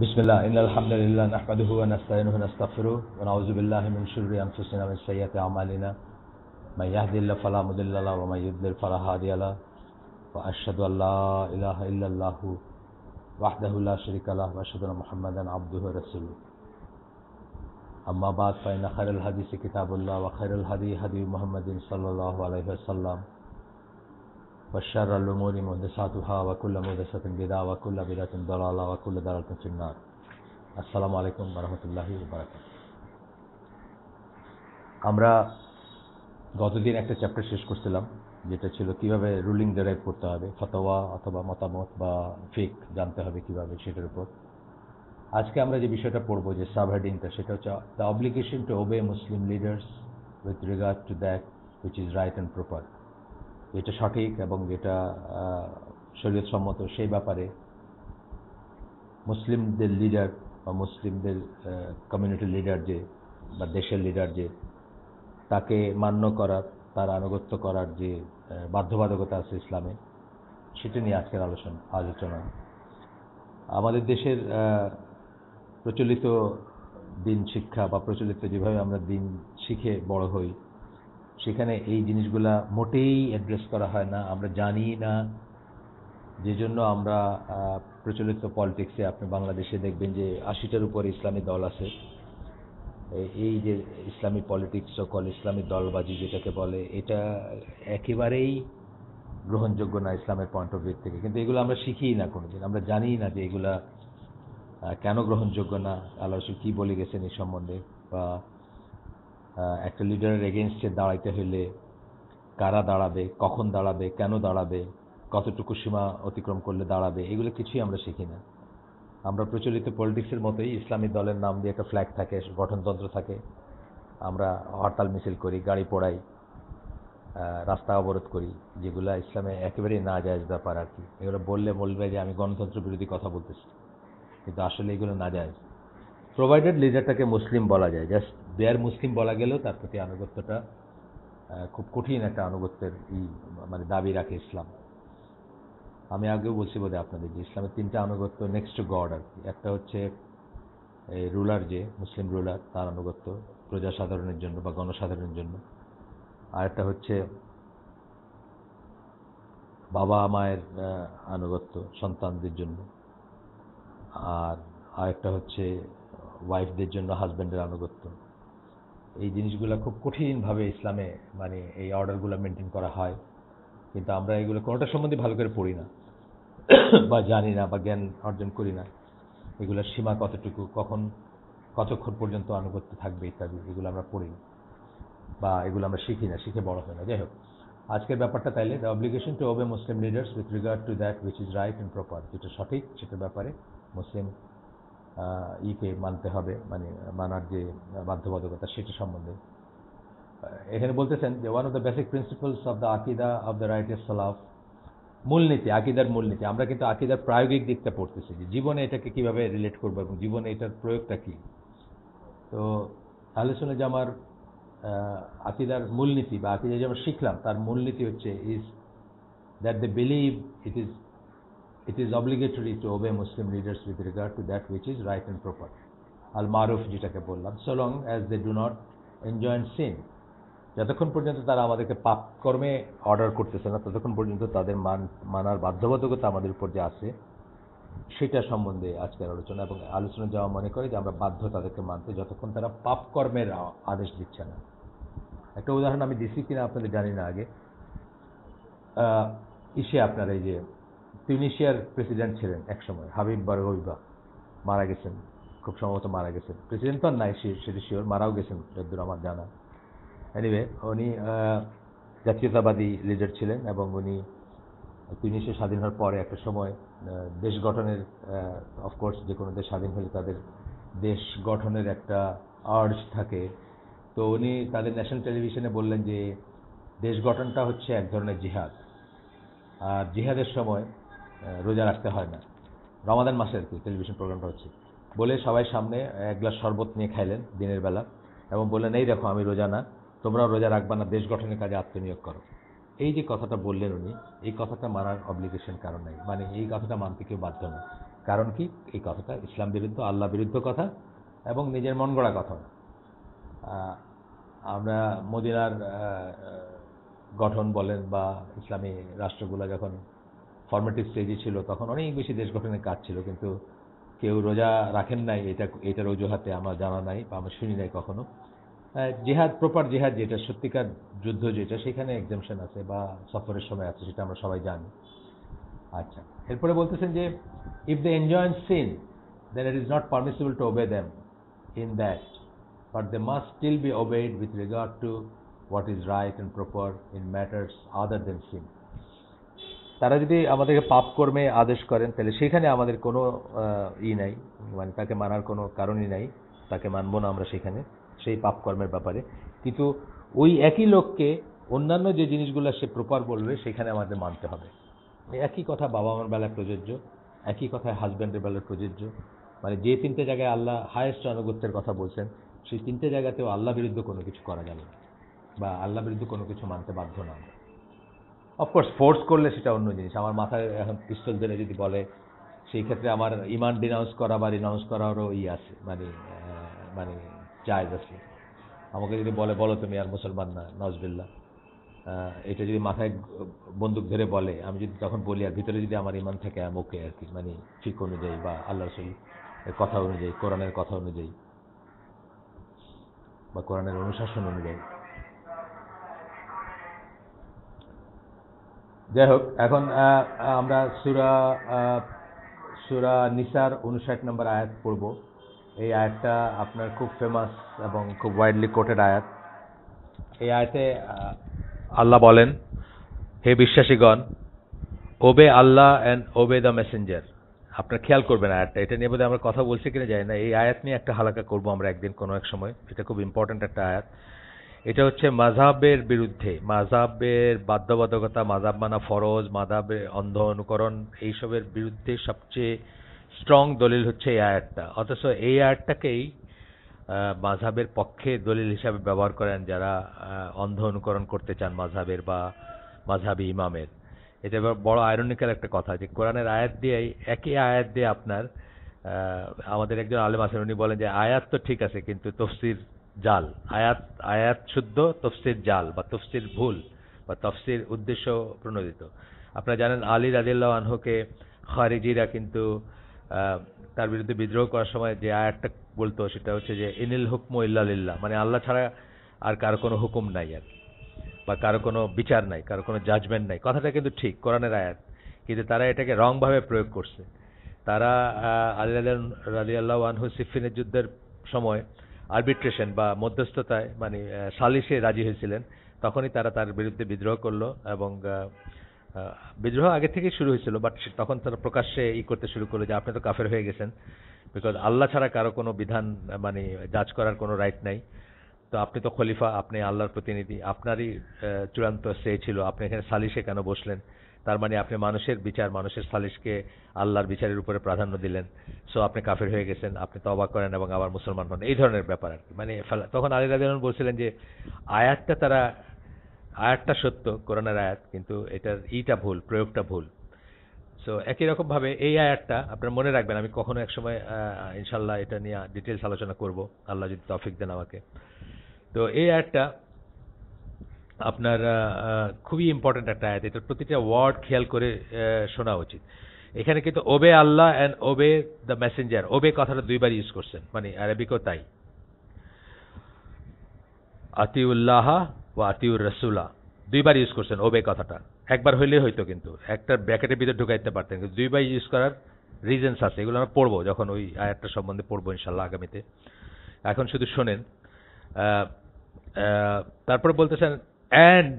बिस्मिल्लाह इन्नल हम्दुलिल्लाह नहमदुहु व नस्तईनुहु व नस्तगफिरुह व नऊज़ु बिल्लाहि मिन शुर्रि अनफुसिना व मिन सय्यिआति अअमालिना मन यहदिहिल्लाहु फला मुदिल्ल लहु व मन युद्लिल फला हादिय लहु व अशहदु अन ला इलाहा इल्लल्लाहु वहदहु ला शरीका लहु व अशहदु अन्न मुहम्मदन अब्दुहु व रसूलुहु अम्मा बाद फ़इन्न खैरल हदीसि किताबुल्लाह व खैरल हदी हदी मुहम्मदिन सल्लल्लाहु अलैहि वसल्लम व शर्रल उमूरि मुहदसातुहा व कुल्लु मुहदसातिन बिदअह व कुल्लु बिदअतिन दलाला व कुल्लु दलालतिन फिन्नार। আসসালামু আলাইকুম ওয়া রাহমাতুল্লাহি ওয়া বারাকাতুহু। আমরা গতদিন একটা চ্যাপ্টার শেষ করছিলাম, যেটা ছিল কিভাবে রুলিং ডেরাইভ করতে হবে, ফতোয়া অথবা মতামত বা ফিক জানতে হবে কিভাবে, সেটার উপর আজকে আমরা যে বিষয়টা পড়বো, যে সাবহেডিংটা, সেটা হচ্ছে the obligation two ওবে Muslim leaders with regard to that which is right and proper. যেটা সঠিক এবং যেটা শরীয়তসম্মত, সেই ব্যাপারে মুসলিমদের লিডার বা মুসলিমদের কমিউনিটি লিডার যে বা দেশের লিডার যে, তাকে মান্য করার, তার আনুগত্য করার যে বাধ্যবাধকতা আছে ইসলামে, সেটা নিয়ে আজকের আলোচনা। আমাদের দেশের প্রচলিত দিন শিক্ষা বা প্রচলিত যেভাবে আমরা দিন শিখে বড় হই, সেখানে এই জিনিসগুলা মোটেই অ্যাড্রেস করা হয় না, আমরা জানি না। যে জন্য আমরা প্রচলিত পলিটিক্সে, আপনি বাংলাদেশে দেখবেন যে 80টার উপরে ইসলামী দল আছে। এই যে ইসলামী পলিটিক্স, সকল ইসলামী দলবাজি যেটাকে বলে, এটা একেবারেই গ্রহণযোগ্য না ইসলামের পয়েন্ট অফ ভিউ থেকে। কিন্তু এগুলো আমরা শিখি না কোনোদিন, আমরা জানি না যে এগুলা কেন গ্রহণযোগ্য না, আল্লাহ রাসূল কি বলে গেছেন এই সম্বন্ধে, বা একটা লিডারের এগেনস্টে দাঁড়াইতে হলে কারা দাঁড়াবে, কখন দাঁড়াবে, কেন দাঁড়াবে, কতটুকু সীমা অতিক্রম করলে দাঁড়াবে, এগুলো কিছুই আমরা শিখি না। আমরা প্রচলিত পলিটিক্সের মতোই ইসলামী দলের নাম দিয়ে একটা ফ্ল্যাগ থাকে, গঠনতন্ত্র থাকে, আমরা হরতাল মিছিল করি, গাড়ি পোড়াই, রাস্তা অবরোধ করি, যেগুলো ইসলামে একেবারেই না জায়েজ ব্যাপার আর কি। এগুলো বলবে যে আমি গণতন্ত্র বিরোধী কথা বলতেছি, কিন্তু আসলে এগুলো না জায়েজ। প্রোভাইডেড লিডারটাকে মুসলিম বলা যায়, জাস্ট দেয়ার মুসলিম বলা গেলেও তার প্রতি আনুগত্যটা খুব কঠিন একটা আনুগত্যের মানে দাবি রাখে ইসলাম। আমি আগেও বলছি বোধহয় আপনাদের, যে ইসলামের 3টা আনুগত্য নেক্সট টু গড আর কি। একটা হচ্ছে রুলার, যে মুসলিম রুলার, তার আনুগত্য প্রজাসাধারণের জন্য বা গণসাধারণের জন্য। আর একটা হচ্ছে বাবা মায়ের আনুগত্য সন্তানদের জন্য। আর আরেকটা হচ্ছে ওয়াইফদের জন্য হাজব্যান্ডের আনুগত্য। এই জিনিসগুলো খুব কঠিনভাবে ইসলামে, মানে এই অর্ডারগুলো মেনটেন করা হয়, কিন্তু আমরা এগুলো কোনোটা সম্বন্ধে ভালো করে পড়ি না বা জানি না বা জ্ঞান অর্জন করি না। এগুলোর সীমা কতটুকু, কতক্ষণ পর্যন্ত আনুগত্য থাকবে ইত্যাদি, এগুলো আমরা পড়ি না বা এগুলো আমরা শিখি না, শিখে বড় হয় না। যাই হোক, আজকের ব্যাপারটা তাইলে the obligation two ওবে Muslim leaders with regard to that which is right and proper, যেটা সঠিক সেটার ব্যাপারে মুসলিম কে মানতে হবে, মানে মানার যে বাধ্যবাধকতা, সেটা সম্বন্ধে এখানে বলতেছেন যে one of the basic principles of the আকিদা অফ দ্য রাইটিয়াস সালাফ, মূলনীতি, আকিদার মূলনীতি। আমরা কিন্তু আকিদার প্রায়োগিক দিকটা পড়তেছি, যে জীবনে এটাকে কিভাবে রিলেট করবো এবং জীবনে এটার প্রয়োগটা কি। তো আহলে সুন্নাহ জামার আকিদার মূলনীতি বা আকিদা যে আমরা শিখলাম, তার মূলনীতি হচ্ছে is that they believe it is obligatory to obey Muslim leaders with regard to that which is right and proper, al maruf যেটাকে বললাম, so long as they do not enjoin sin, যতক্ষণ পর্যন্ত তারা আমাদেরকে পাপ কর্মে অর্ডার করতেছে না, ততক্ষণ পর্যন্ত তাদের মানার বাধ্যবাধকতা আমাদের উপর যে আছে, সেটা সম্বন্ধে আজকের আলোচনা। এবং আলোচনা যাওয়া মনে করে যে আমরা বাধ্য তাদেরকে মানতে, যতক্ষণ তারা পাপ কর্মের আদেশ দিচ্ছে না। একটা উদাহরণ আমি দিচ্ছি কিনা আপনাদের জানি না, আগে আপনার এই যে তিউনিশিয়ার প্রেসিডেন্ট ছিলেন একসময়, হাবিব বারগুইবা, মারা গেছেন, খুব সম্ভবত মারা গেছেন। প্রেসিডেন্ট তো নাই, সেটা শিওর, মারাও গেছেন যতদূর আমার জানা। এনিওয়ে, উনি জাতীয়তাবাদী লিডার ছিলেন এবং উনি তিউনিশিয়া স্বাধীন হওয়ার পরে একটা সময় দেশ গঠনের, অফকোর্স যে কোনো দেশ স্বাধীন হলে তাদের দেশ গঠনের একটা আর্জ থাকে। তো উনি তাদের ন্যাশনাল টেলিভিশনে বললেন যে দেশ গঠনটা হচ্ছে এক ধরনের জিহাদ, আর জিহাদের সময় রোজা রাখতে হয় না, রমাদান মাসে আর কি টেলিভিশন প্রোগ্রামটা হচ্ছে। বলে সবাই সামনে এক গ্লাস শরবত নিয়ে খাইলেন দিনের বেলা এবং বললেন, এই দেখো আমি রোজা না, তোমরাও রোজা রাখবা না, দেশ গঠনের কাজে আত্মনিয়োগ করো। এই যে কথাটা বললেন উনি, এই কথাটা মানার অব্লিগেশন কারণ নাই, মানে এই কথাটা মানতে কেউ বাধ্য না। কারণ কি, এই কথাটা ইসলাম বিরুদ্ধ, আল্লাহ বিরুদ্ধ কথা এবং নিজের মন গড়া কথা। আমরা মদিনার গঠন বলেন বা ইসলামী রাষ্ট্রগুলো যখন ফরমেটিভ স্টেজে ছিল তখন অনেক বেশি দেশ গঠনের কাজ ছিল, কিন্তু কেউ রোজা রাখেন নাই, এটার অজুহাতে আমার জানা নাই বা আমরা শুনি নাই কখনো। জিহাদ, প্রপার জিহাদ যেটা, সত্যিকার যুদ্ধ যেটা, সেখানে এক্সামশন আছে বা সফরের সময় আছে, সেটা আমরা সবাই জানি। আচ্ছা, এরপরে বলতেছেন যে if they enjoy sin then it is not permissible to obey them in that, but they must still be obeyed with regard to what is right and proper in matters other than sin. তারা যদি আমাদেরকে পাপ কর্মে আদেশ করেন তাহলে সেখানে আমাদের কোনো নাই, মানে তাকে মানার কোনো কারণই নাই, তাকে মানব না আমরা সেখানে সেই পাপ কর্মের ব্যাপারে। কিন্তু ওই একই লোককে অন্যান্য যে জিনিসগুলো সে প্রপার বলবে সেখানে আমাদের মানতে হবে। একই কথা বাবা মার বেলায় প্রযোজ্য, একই কথা হাজব্যান্ডের বেলায় প্রযোজ্য। মানে যে তিনটে জায়গায় আল্লাহ হায়েস্ট আনুগত্যের কথা বলছেন, সেই তিনটে জায়গাতেও আল্লাহ বিরুদ্ধ কোনো কিছু করা যাবে না বা আল্লাহ বিরুদ্ধ কোনো কিছু মানতে বাধ্য না। অফকোর্স ফোর্স করলে সেটা অন্য জিনিস। আমার মাথায় এখন পিস্তল ধরে যদি বলে, সেই ক্ষেত্রে আমার ইমান ডিনাউন্স করা বা রিনাউন্স করারও আছে, মানে জায়েজ আছে। আমাকে যদি বলো তুমি আর মুসলমান না, নজবিল্লাহ, এটা যদি মাথায় বন্দুক ধরে বলে, আমি যদি তখন বলি আর ভিতরে যদি আমার ইমান থাকে, আমি ওকে আর কি, মানে ঠিক অনুযায়ী বা আল্লাহ রাসূলের কথা অনুযায়ী, কোরআনের কথা অনুযায়ী বা কোরআনের অনুশাসন অনুযায়ী। যাই হোক, এখন আমরা সূরা নিসার 59 নম্বর আয়াত পড়ব। এই আয়াতটা আপনার খুব ফেমাস এবং খুব ওয়াইডলি কোটেড আয়াত। এই আয়াতে আল্লাহ বলেন, হে বিশ্বাসীগণ, ওবে আল্লাহ অ্যান্ড ওবে দ্য মেসেঞ্জার। আপনার খেয়াল করবেন আয়াতটা, এটা নিয়ে বোধহয় আমরা কথা বলছি কিনা জানি না। এই আয়াত নিয়ে একটা হালাকা করব আমরা একদিন কোনো এক সময়, এটা খুব ইম্পর্ট্যান্ট একটা আয়াত। এটা হচ্ছে মাযহাবের বিরুদ্ধে, মাযহাবের বাধ্যবাধকতা, মাযহাব মানা ফরজ, মাযহাবের অন্ধ অনুকরণ, এইসবের বিরুদ্ধে সবচেয়ে স্ট্রং দলিল হচ্ছে এই আয়াতটা। অথচ এই আয়াতটাকেই মাযহাবের পক্ষে দলিল হিসাবে ব্যবহার করেন যারা অন্ধ অনুকরণ করতে চান মাযহাবের বা মাযহাবী ইমামের। এটা বড় আয়রনিক্যাল একটা কথা যে কোরআনের আয়াত দিয়েই, একই আয়াত দিয়ে আপনার আমাদের একজন আলেম আছেন, উনি বলেন যে আয়াত তো ঠিক আছে কিন্তু তফসির জাল। আয়াত শুদ্ধ, তফসির জাল বা তফসির ভুল বা তফসির উদ্দেশ্য প্রণোদিত। আপনারা জানেন আলী রাদিয়াল্লাহু আনহুকে খারিজিরা কিন্তু তার বিরুদ্ধে বিদ্রোহ করার সময় যে আয়াতটা বলতো সেটা হচ্ছে যে ইনিল হুকমু ইল্লা লিল্লাহ, মানে আল্লাহ ছাড়া আর কারো কোনো হুকুম নাই আর, বা কারো কোনো বিচার নাই, কারো কোনো জাজমেন্ট নাই। কথাটা কিন্তু ঠিক, কোরআনের আয়াত, কিন্তু তারা এটাকে রং ভাবে প্রয়োগ করছে। তারা আলী রাদিয়াল্লাহু আনহু সিফিনের যুদ্ধের সময় আরবিট্রেশন বা মধ্যস্থতায়, মানে সালিশে রাজি হয়েছিলেন, তখনই তারা তার বিরুদ্ধে বিদ্রোহ করলো। এবং বিদ্রোহ আগে থেকেই শুরু হয়েছিল, বাট তখন তারা প্রকাশ্যে করতে শুরু করলো যে আপনি তো কাফের হয়ে গেছেন, বিকজ আল্লাহ ছাড়া কারো কোনো বিধান মানে জাজ করার কোনো রাইট নাই। তো আপনি তো খলিফা, আপনি আল্লাহর প্রতিনিধি, আপনারই চূড়ান্ত সে ছিল, আপনি এখানে সালিশে কেন বসলেন? তার মানে আপনি মানুষের বিচার, মানুষের সালিশকে আল্লাহর বিচারের উপরে প্রাধান্য দিলেন। সো আপনি কাফের হয়ে গেছেন, আপনি তওবা করেন এবং আবার মুসলমান হন, এই ধরনের ব্যাপার আর কি। মানে তখন আলী রাদিয়াল্লাহু আনহু বলছিলেন যে আয়াতটা সত্য, কোরআনের আয়াত, কিন্তু এটার ভুল, প্রয়োগটা ভুল। সো একই রকম ভাবে এই আয়াতটা আপনারা মনে রাখবেন, আমি কখনো এক সময় ইনশাআল্লাহ এটা নিয়ে ডিটেইলস আলোচনা করব, আল্লাহ যদি তৌফিক দেন আমাকে। তো এই আয়াতটা আপনার খুবই ইম্পর্টেন্ট একটা আয়াত, এটার প্রতিটা ওয়ার্ড খেয়াল করে শোনা উচিত। এখানে কিন্তু ওবে আল্লাহ অ্যান্ড ওবে দ্য মেসেঞ্জার, ওবে কথাটা দুইবার ইউজ করছেন, মানে আরবিকও তাই। আতিউল্লাহ ওয়া আতিউর রাসূলা দুইবার ইউজ করছেন ওবে কথাটা। একবার হইলেই হয়তো, কিন্তু একটা ব্র্যাকেটের ভিতরে ঢুকাইতে পারতেন, কিন্তু দুইবার ইউজ করার রিজনস আছে, এগুলো আমরা পড়বো যখন ওই আয়াতটা সম্বন্ধে পড়বো ইনশাআল্লাহ আগামীতে। এখন শুধু শোনেন। তারপরে বলতেছেন অ্যান্ড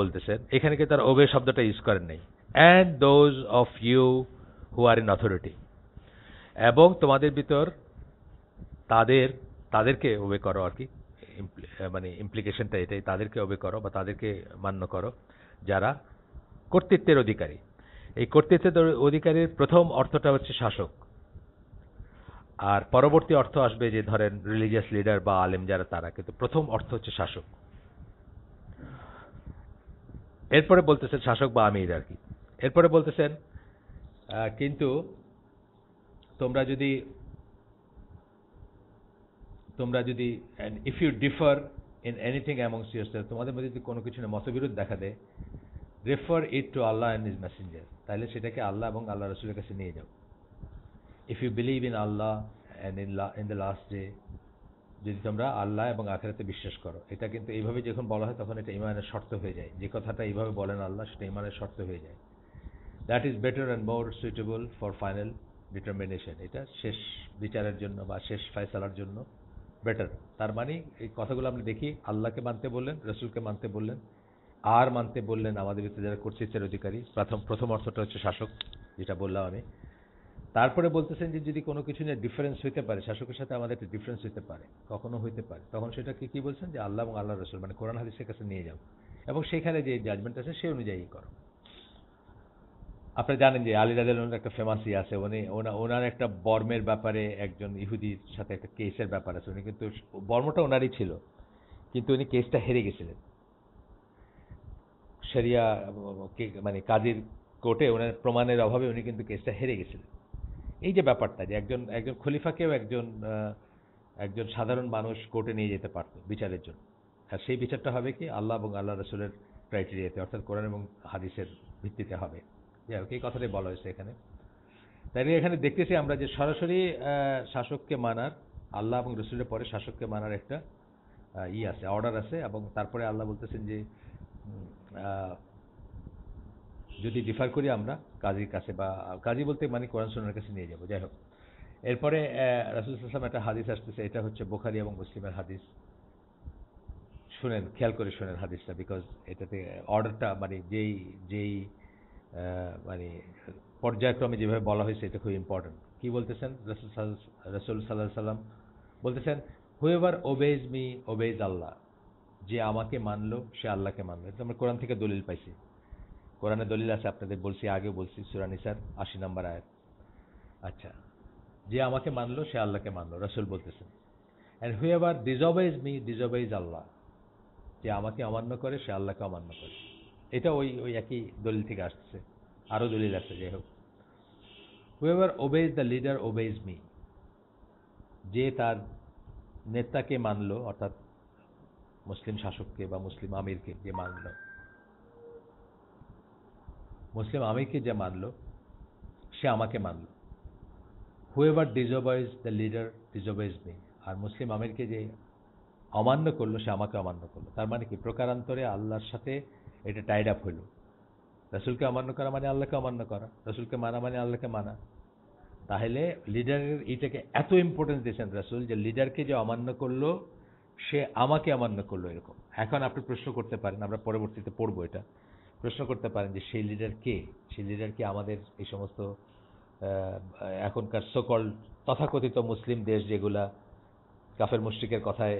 বলতেছেন, এখানে কিন্তু তার ওবে শব্দটা ইউজ করেন নাই। And those of you who are in authority, এবং তোমাদের ভিতর তাদেরকে ওবে করো আর কি, মানে ইমপ্লিকেশনটা এটাই, তাদেরকে ওবে করো বা তাদেরকে মান্য করো যারা কর্তৃত্বের অধিকারী। এই কর্তৃত্বের অধিকারীর প্রথম অর্থটা হচ্ছে শাসক, আর পরবর্তী অর্থ আসবে যে ধরেন রিলিজিয়াস লিডার বা আলেম যারা, তারা, কিন্তু প্রথম অর্থ হচ্ছে শাসক। এরপরে বলতেছেন শাসক বা আমির আর কি। এরপরে বলতেছেন কিন্তু তোমরা যদি তোমরা যদি and if you differ in anything amongst yourselves, তোমাদের মধ্যে যদি কোনো কিছু নিয়ে মতবিরোধ দেখা দেয়, refer it to Allah and His Messenger, তাহলে সেটাকে আল্লাহ এবং আল্লাহ রাসূলের কাছে নিয়ে যাও। If you believe in Allah and in the last day, যদি তোমরা আল্লাহ এবং আখিরাতে বিশ্বাস করো, এটা কিন্তু এইভাবে যখন বলা হয় তখন এটা ঈমানের শর্ত হয়ে যায়। যে কথাটা এইভাবে বলেন আল্লাহ, সেটা ঈমানের শর্ত হয়ে যায়। That is better and more suitable for final determination, এটা শেষ বিচারের জন্য বা শেষ ফয়সালার জন্য বেটার। তার মানে এই কথাগুলো আমরা দেখি, আল্লাহকে মানতে বললেন, রাসূলকে মানতে বললেন, আর মানতে বললেন আমাদের ভিতরে যারা কর্তৃত্বের অধিকারী। প্রথম অর্থটা হচ্ছে শাসক, যেটা বললাম আমি। তারপরে বলতেছেন যে যদি কোনো কিছু নিয়ে ডিফারেন্স হইতে পারে, শাসকের সাথে আমাদের একটা ডিফারেন্স হইতে পারে, কখনো হইতে পারে, তখন সেটাকে কি বলছেন যে আল্লাহ এবং আল্লাহ রাসূল মানে কোরআন হাদিসের কাছে নিয়ে যাও এবং সেখানে যে জাজমেন্ট আছে সেই অনুযায়ী করো। আপনারা জানেন যে আলী রাদিয়াল্লাহু আনহু একটা ফেমাস আছে, ওনার একটা বর্মের ব্যাপারে একজন ইহুদির সাথে একটা কেসের ব্যাপার আছে। উনি কিন্তু বর্মটা ওনারই ছিল, কিন্তু উনি কেসটা হেরে গেছিলেন শরিয়া মানে কাজীর কোর্টে। ওনার প্রমাণের অভাবে উনি কিন্তু কেসটা হেরে গেছিলেন। এই যে ব্যাপারটা যে একজন খলিফাকেও একজন সাধারণ মানুষ কোর্টে নিয়ে যেতে পারত বিচারের জন্য, আর সেই বিচারটা হবে কি আল্লাহ এবং আল্লাহ রাসূলের ক্রাইটেরিয়াতে, অর্থাৎ কোরআন এবং হাদিসের ভিত্তিতে হবে। যাই হোক, এই কথাটাই বলা হয়েছে এখানে। তাই এখানে দেখতেছি আমরা যে সরাসরি শাসককে মানার, আল্লাহ এবং রাসূলের পরে শাসককে মানার একটা আছে, অর্ডার আছে। এবং তারপরে আল্লাহ বলতেছেন যে যদি ডিফার করি আমরা কাজীর কাছে, বা কাজী বলতে মানে কোরআন সুন্নাহর কাছে নিয়ে যাব। যাই হোক, এরপরে রাসূল সাল্লাল্লাহু আলাইহি ওয়াসাল্লাম একটা হাদিস আসতেছে, এটা হচ্ছে বুখারী এবং মুসলিমের হাদিস। শুনেন, খেয়াল করে শুনেন হাদিসটা, বিকজ এটাতে অর্ডারটা মানে যেই মানে পর্যায়ক্রমে যেভাবে বলা হয়েছে এটা খুব ইম্পর্টেন্ট। কি বলতেছেন রাসূল সাল্লাল্লাহু আলাইহি ওয়াসাল্লাম? বলতেছেন, হুয়েভার ওবেজ মি ওবেজ আল্লাহ, যে আমাকে মানলো সে আল্লাহকে মানলো। এটা আমরা কোরআন থেকে দলিল পাইছি, কোরআনে দলিল আছে, আপনাদের বলছি, আগেও বলছি, সূরা নিসার ৮০ নম্বর আয়াত। আচ্ছা, যে আমাকে মানলো সে আল্লাহকে মানলো, রাসূল বলতেছেন। অ্যান্ড হুয়েভার ডিসঅবেজ মি ডিসঅবেজ আল্লাহ, যে আমাকে অমান্য করে সে আল্লাহকে অমান্য করে। এটা ওই একই দলিল থেকে আসছে, আরও দলিল আছে। যাই হোক, whoever obeys the leader obeys me, যে তার নেতাকে মানলো, অর্থাৎ মুসলিম শাসককে বা মুসলিম আমিরকে যে মানলো, মুসলিম আমিরকে যে মানলো সে আমাকে মানলো। হুয়েভার ডিসঅবেজ দ্য লিডার ডিসঅবেজ মি, আর মুসলিম আমিরকে যে অমান্য করলো সে আমাকে অমান্য করলো। তার মানে কি, প্রকারান্তরে আল্লাহর সাথে এটা টাইড আপ হইল। রাসূলকে অমান্য করা মানে আল্লাহকে অমান্য করা, রাসূলকে মানা মানে আল্লাহকে মানা। তাহলে লিডারের এইটাকে এত ইম্পর্টেন্স দিয়েছেন রাসূল, যে লিডারকে যে অমান্য করলো সে আমাকে অমান্য করলো, এরকম। এখন আপনি প্রশ্ন করতে পারেন, আমরা পরবর্তীতে পড়বো এটা, প্রশ্ন করতে পারেন যে সেই লিডার কে? সেই লিডার কি আমাদের এই সমস্ত এখনকার সকল তথাকথিত মুসলিম দেশ যেগুলা কাফের মুশরিকের কথায়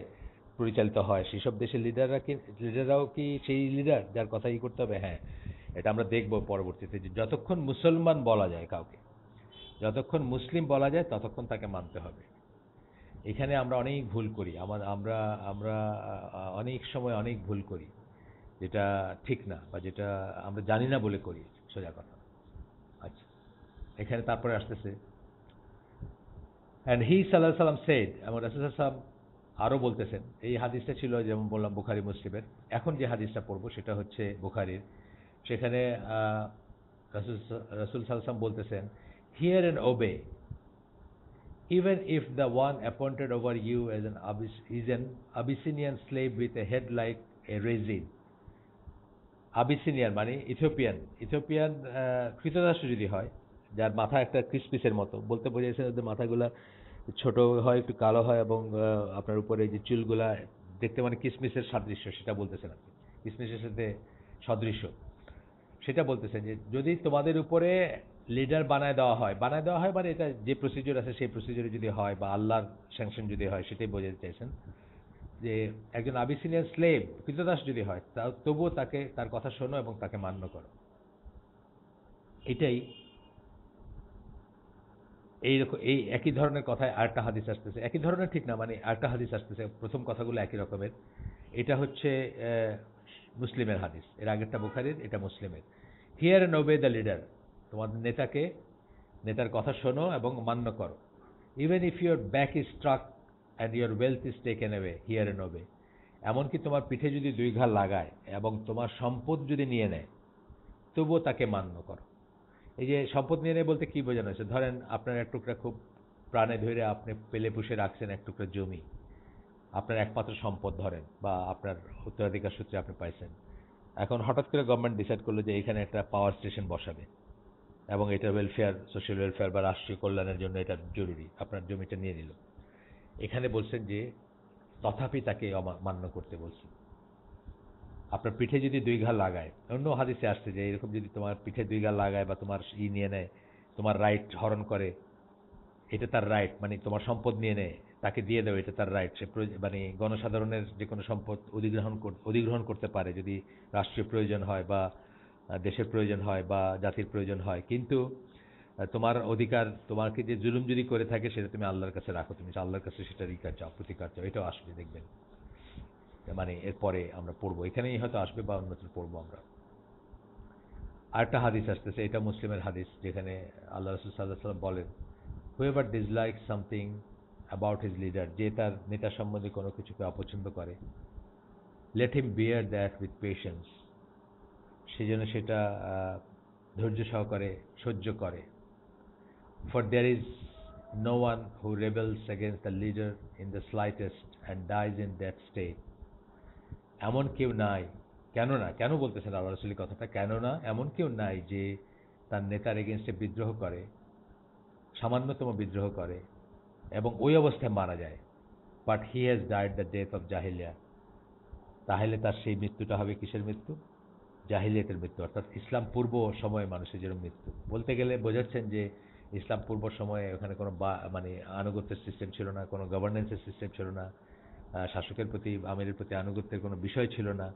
পরিচালিত হয়, সেসব দেশের লিডাররাও কি সেই লিডার যার কথাই করতে হবে? হ্যাঁ, এটা আমরা দেখব পরবর্তীতে, যে যতক্ষণ মুসলমান বলা যায় কাউকে, যতক্ষণ মুসলিম বলা যায় ততক্ষণ তাকে মানতে হবে। এখানে আমরা অনেক ভুল করি, আমরা আমরা অনেক সময় অনেক ভুল করি, যেটা ঠিক না, বা যেটা আমরা জানি না বলে করি, সোজা কথা। আচ্ছা, এখানে তারপরে আসতেছে, অ্যান্ড হি সাল্লাল্লাহু আলাইহি ওয়াসাল্লাম সেড, এবং রাসূল সাল্লাল্লাহু আলাইহি ওয়াসাল্লাম আরও বলতেছেন। এই হাদিসটা ছিল যেমন বললাম বুখারী মুসলিমের। এখন যে হাদিসটা পড়বো সেটা হচ্ছে বুখারীর। সেখানে রাসূল সাল্লাল্লাহু আলাইহি ওয়াসাল্লাম বলতেছেন, hear and obey, even if the one appointed over you as is an Abyssinian slave with a head like a raisin. Abyssinian মানে ইথিওপিয়ান কৃতদাস যদি হয়, যার মাথা একটা ক্রিসপিসের মতো, বলতে বোঝাইছে ওদের মাথাগুলা ছোট হয়, একটু কালো হয়, এবং আপনার উপরে যে চুলগুলা দেখতে মানে কিসমিসের সাদৃশ্য, সেটা বলতেছেন আপনি, কিসমিসের সাথে সদৃশ্য, সেটা বলতেছেন। যে যদি তোমাদের উপরে লিডার বানায় দেওয়া হয় মানে এটা যে প্রসিডিউর আছে সেই প্রসিডিউরে যদি হয়, বা আল্লাহর স্যাংশন যদি হয়, সেটাই বোঝাতে চাইছেন। যে একজন আবিসিনিয়ান স্লেভ, কৃতদাস যদি হয়, তবুও তার কথা শোনো এবং তাকে মান্য করো। এটাই এই একই ধরনের কথায় আরেকটা হাদিস আসতেছে, একই ধরনের ঠিক না, মানে আরেকটা হাদিস আসতেছে, প্রথম কথাগুলো একই রকমের। এটা হচ্ছে মুসলিমের হাদিস, এর আগেরটা বুখারীর, এটা মুসলিমের। Hear and obey the leader, তোমাদের নেতাকে নেতার কথা শোনো এবং মান্য করো। Even if your back is struck and your wealth is taken away hear and obey, এমনকি তোমার পিঠে যদি দুই ঘা লাগায় এবং তোমার সম্পদ যদি নিয়ে নেয়, তবুও তাকে মান্য করো। এই যে সম্পদ নিয়ে নেয় বলতে কি বোঝানো হয়েছে? ধরেন আপনার এক টুকরা খুব প্রাণে ধরে আপনি পেলে পুষে রাখছেন এক টুকরা জমি, আপনার একমাত্র সম্পদ ধরেন, বা আপনার উত্তরাধিকার সূত্রে আপনি পাইছেন। এখন হঠাৎ করে গভর্নমেন্ট ডিসাইড করলো যে এখানে একটা পাওয়ার স্টেশন বসাবে এবং এটা ওয়েলফেয়ার, সোশ্যাল ওয়েলফেয়ার বা রাষ্ট্রীয় কল্যাণের জন্য এটা জরুরি, আপনার জমিটা নিয়ে নিল। এখানে বলছেন যে তথাপি তাকে মান্য করতে বলছেন। আপনার পিঠে যদি দুই ঘা লাগায়, অন্য হাদিসে আসছে যে এরকম যদি তোমার পিঠে দুই ঘা লাগায় বা তোমার নিয়ে নেয়, তোমার রাইট হরণ করে, এটা তার রাইট, মানে তোমার সম্পদ নিয়ে নেয়, তাকে দিয়ে দেবে, এটা তার রাইট। সে মানে গণসাধারণের যে কোনো সম্পদ অধিগ্রহণ করতে পারে যদি রাষ্ট্রীয় প্রয়োজন হয় বা দেশের প্রয়োজন হয় বা জাতির প্রয়োজন হয়। কিন্তু তোমার অধিকার, তোমাকে যে জুলুম যদি করে থাকে সেটা তুমি আল্লাহর কাছে রাখো, তুমি আল্লাহর কাছে সেটা রিকার চাও, প্রতিকার চাও। এটাও আসবে দেখবেন, মানে এরপরে আমরা পড়বো, এখানেই হয়তো আসবে বা অন্যত্র পড়বো আমরা। আরেকটা হাদিস আসতেছে, এটা মুসলিমের হাদিস, যেখানে আল্লাহ রাসূল সাল্লাল্লাহু আলাইহি ওয়াসাল্লাম বলেন, whoever dislike something about his leader, যে তার নেতা সম্বন্ধে কোনো কিছুকে অপছন্দ করে, let him bear that with patience, সে যেন সেটা ধৈর্য সহকারে সহ্য করে। For there is no one who rebels against the leader in the slightest and dies in that state, এমন কেউ নাই, কেন বলতেছেন আল্লাহ রাসূল কথাটা, কেননা এমন কেউ নাই যে তার নেতার এগেনস্টে বিদ্রোহ করে, সামান্যতম বিদ্রোহ করে এবং ওই অবস্থায় মারা যায়, but he has died the death of জাহিলিয়া, তাহলে তার সেই মৃত্যুটা হবে কিসের মৃত্যু? জাহিলিয়াতের মৃত্যু, অর্থাৎ ইসলাম পূর্ব সময়ে মানুষের যেরকম মৃত্যু। বলতে গেলে বোঝাচ্ছেন যে ইসলাম পূর্ব সময়ে ওখানে কোনো মানে আনুগত্যের সিস্টেম ছিল না, কোনো গভর্নেন্সের সিস্টেম ছিল না, শাসকের প্রতি আমিরের প্রতি আনুগত্যের কোনো বিষয় ছিল না।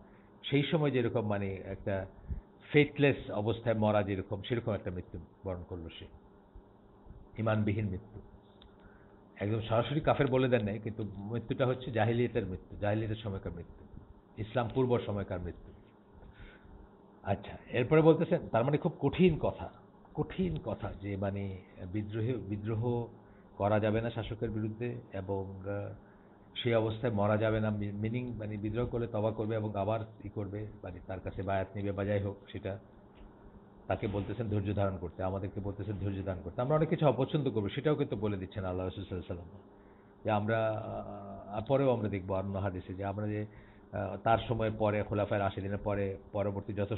সেই সময় যেরকম মানে একটা ফেথলেস অবস্থায় মরা যেরকম, সেরকম একটা মৃত্যু বরণ করলো সে, ইমানবিহীন মৃত্যু। একদম সরাসরি কাফের বলে দেন নাই, কিন্তু মৃত্যুটা হচ্ছে জাহিলিয়াতের মৃত্যু, জাহিলিয়াতের সময়কার মৃত্যু, ইসলাম পূর্ব সময়কার মৃত্যু। আচ্ছা, এরপরে বলতেছেন তার মানে খুব কঠিন কথা যে মানে বিদ্রোহ করা যাবে না শাসকের বিরুদ্ধে, এবং সেই অবস্থায় মরা যাবে না, মিনিং মানে বিদ্রোহ করলে তওবা করবে এবং আবার করবে, মানে তার কাছে বায়াত নিবে বা যাই হোক সেটা, তাকে বলতেছেন ধৈর্য ধারণ করতে, আমাদেরকে বলতেছেন ধৈর্য ধারণ করতে। আমরা অনেক কিছু অপছন্দ করবো, সেটাও কিন্তু বলে দিচ্ছেন আল্লাহ রাসূল সাল্লাল্লাহু আলাইহি ওয়াসাল্লাম, যে আমরা পরেও আমরা দেখবো অন্য হাদিসে যে আমরা যে তার সময়ের পরে খোলাফায়ে রাশিদিনের পরে পরবর্তী যত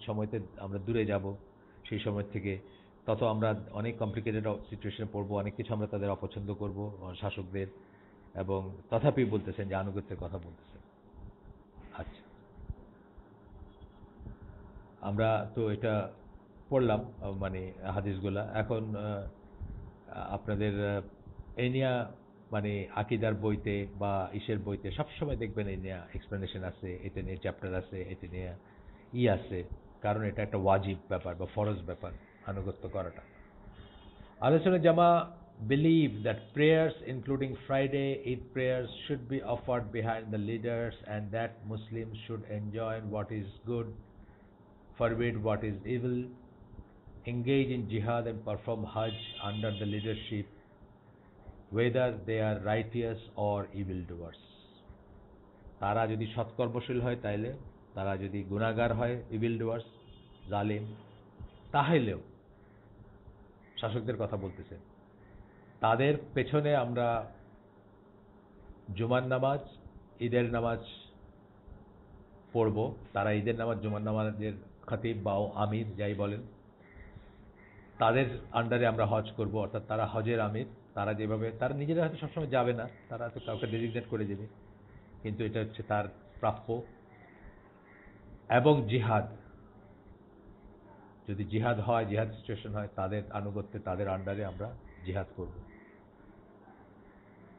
সময়তে আমরা দূরে যাব সেই সময় থেকে, তত আমরা অনেক কমপ্লিকেটেড সিচুয়েশনে পড়বো, অনেক কিছু আমরা তাদের অপছন্দ করব শাসকদের, এবং তথাপি বলতেছেন যে আনুগত্যের কথা বলতেছেন। আচ্ছা, আমরা তো এটা পড়লাম মানে হাদিসগুলা। এখন আপনাদের এই নিয়ে মানে আকিদার বইতে বা ইসের বইতে সবসময় দেখবেন এই নিয়ে এক্সপ্লেনেশন আছে, এটা নিয়ে চ্যাপ্টার আছে, এটা নিয়ে আছে, কারণ এটা একটা ওয়াজিব ব্যাপার বা ফরজ ব্যাপার আনুগত্য করাটা। আলোচনা জামা believe that prayers including Friday Eid prayers should be offered behind the leaders, and that Muslims should enjoin what is good, forbid what is evil, engage in jihad and perform hajj under the leadership, whether they are righteous or evildoers. তারা যদি সৎকর্মশীল হয় তাইলে, তারা যদি গুনাহগার হয়, ইভিলডোয়ার্স, জালিম, তাহলেও শাসকদের কথা বলতেছে, তাদের পেছনে আমরা জুমার নামাজ, ঈদের নামাজ পড়ব। তারা ঈদের নামাজ, জুমার নামাজের খতিব বা আমির যাই বলেন, তাদের আন্ডারে আমরা হজ করব, অর্থাৎ তারা হজের আমির। তারা যেভাবে, তারা নিজেরা হয়তো সবসময় যাবে না, তারা তো কাউকে ডেজিগনেট করে দেবে, কিন্তু এটা হচ্ছে তার প্রাপ্য। এবং জিহাদ, যদি জিহাদ হয়, জিহাদ সিচুয়েশন হয়, তাদের আনুগত্যে, তাদের আন্ডারে আমরা জিহাদ করব।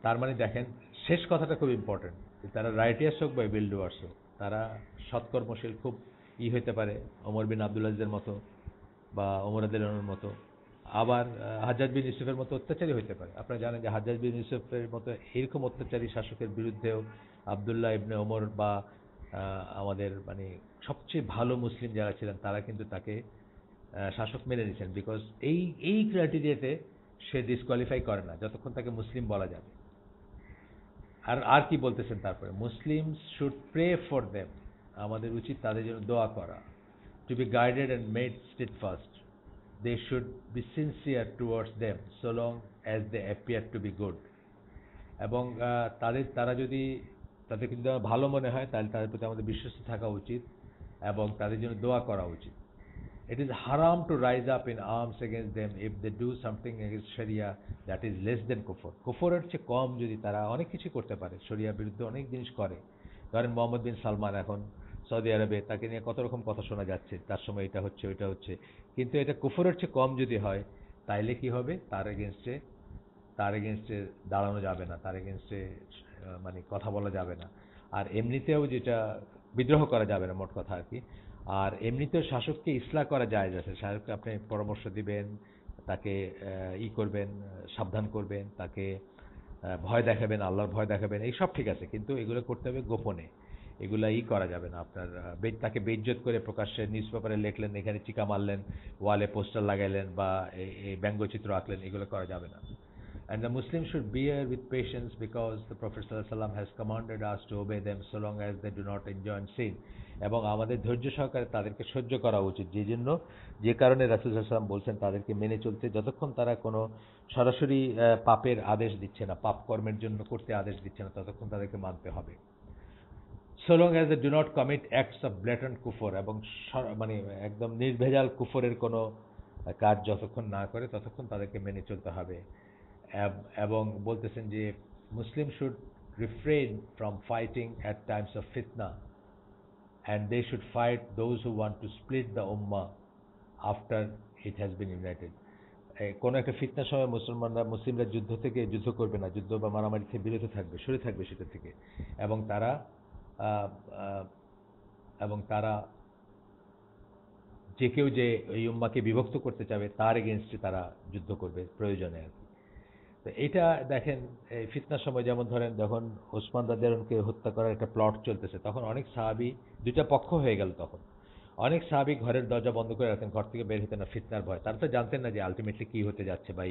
তার মানে দেখেন, শেষ কথাটা খুব ইম্পর্টেন্ট, তারা রাইটিয়াস হোক বা ইভিলডোয়ার্স হোক, তারা সৎকর্মশীল খুব হইতে পারে, ওমর বিন আব্দুল আজিজের মতো বা ওমর রাদিয়াল্লাহু মতো, আবার হাজ্জাজ বিন ইউসুফের মতো অত্যাচারী হইতে পারে। আপনারা জানেন যে হাজ্জাজ বিন ইউসুফের মতো এরকম অত্যাচারী শাসকের বিরুদ্ধেও আবদুল্লাহ ইবনে ওমর বা আমাদের মানে সবচেয়ে ভালো মুসলিম যারা ছিলেন তারা কিন্তু তাকে শাসক মেনে নিচ্ছেন, বিকজ এই এই ক্রাইটেরিয়াতে সে ডিসকোয়ালিফাই করে না যতক্ষণ তাকে মুসলিম বলা যাবে। আর আর কি বলতেছেন তারপরে, Muslims should pray for them, আমাদের উচিত তাদের জন্য দোয়া করা, to be guided and made steadfast, they should be sincere towards them so long as they appear to be good. এবং তারা যদি তাদেরকে যদি আমার ভালো মনে হয় তাহলে তাদের প্রতি আমাদের বিশ্বস্ত থাকা উচিত এবং তাদের জন্য দোয়া করা উচিত। It is haram to rise up in arms against them if they do something against Sharia that is less than kufr. কুফরের চেয়ে কম যদি তারা অনেক কিছু করতে পারে, শরিয়ার বিরুদ্ধে অনেক জিনিস করে, ধরেন মোহাম্মদ বিন সালমান এখন সৌদি আরবে, তাকে নিয়ে কত রকম কথা শোনা যাচ্ছে, তার সময় এটা হচ্ছে ওইটা হচ্ছে, কিন্তু এটা কুফরের চেয়ে কম যদি হয় তাইলে কি হবে, তার এগেনস্টে দাঁড়ানো যাবে না, তার এগেনস্টে মানে কথা বলা যাবে না। আর এমনিতেও যেটা বিদ্রোহ করা যাবে না, মোট কথা আর কি। আর এমনিতেও শাসককে ইসলাহ করা যায় আছে, শাসককে আপনি পরামর্শ দিবেন, তাকে করবেন, সাবধান করবেন, তাকে ভয় দেখাবেন, আল্লাহর ভয় দেখাবেন, এই সব ঠিক আছে, কিন্তু এগুলো করতে হবে গোপনে, এগুলা করা যাবে না আপনার। তাকে বেইজ্জত করে প্রকাশ্যে নিউজ পেপারে লিখলেন, এখানে চিকা মারলেন, ওয়ালে পোস্টার লাগাইলেন বা এই ব্যঙ্গচিত্র আঁকলেন, এগুলো করা যাবে না। And the Muslims should bear with patience because the Prophet ﷺ has commanded us to obey them so long as they do not enjoin sin. এবং আমাদের ধৈর্য সহকারে তাদেরকে সহ্য করা উচিত, যে কারণে রাসূল সাল্লাল্লাহু আলাইহি ওয়াসাল্লাম বলছেন তাদেরকে মেনে চলতে, যতক্ষণ তারা কোনো সরাসরি পাপের আদেশ দিচ্ছে না, পাপ কর্মের জন্য করতে আদেশ দিচ্ছে না, ততক্ষণ তাদেরকে মানতে হবে। So long as they do not commit acts of blatant কুফর, এবং মানে একদম নির্ভেজাল কুফরের কোনো কাজ যতক্ষণ না করে ততক্ষণ তাদেরকে মেনে চলতে হবে। এবং বলতেছেন যে Muslim should refrain from fighting at times of ফিতনা and they should fight those who want to split the উম্মাহ after it has been united. কোনো একটা ফিতনার সময় মুসলিমরা যুদ্ধ করবে না, যুদ্ধ বা মারামারি থেকে বিরত থাকবে, সরে থাকবে সেটা থেকে, এবং তারা যে কেউ যে এই উম্মাকে বিভক্ত করতে চাবে তার এগেনস্টে তারা যুদ্ধ করবে প্রয়োজনে আর কি। তো এটা দেখেন, এই ফিতনার সময় যেমন ধরেন যখন ওসমান রাদিয়াল্লাহু হত্যা করার একটা প্লট চলতেছে, তখন অনেক সাহাবী, দুইটা পক্ষ হয়ে গেল, তখন অনেক সাহাবী ঘরের দরজা বন্ধ করে রাখতেন, ঘর থেকে বের হতেন না ফিতনার ভয়। তারা তো জানতেন না যে আলটিমেটলি কি হতে যাচ্ছে বা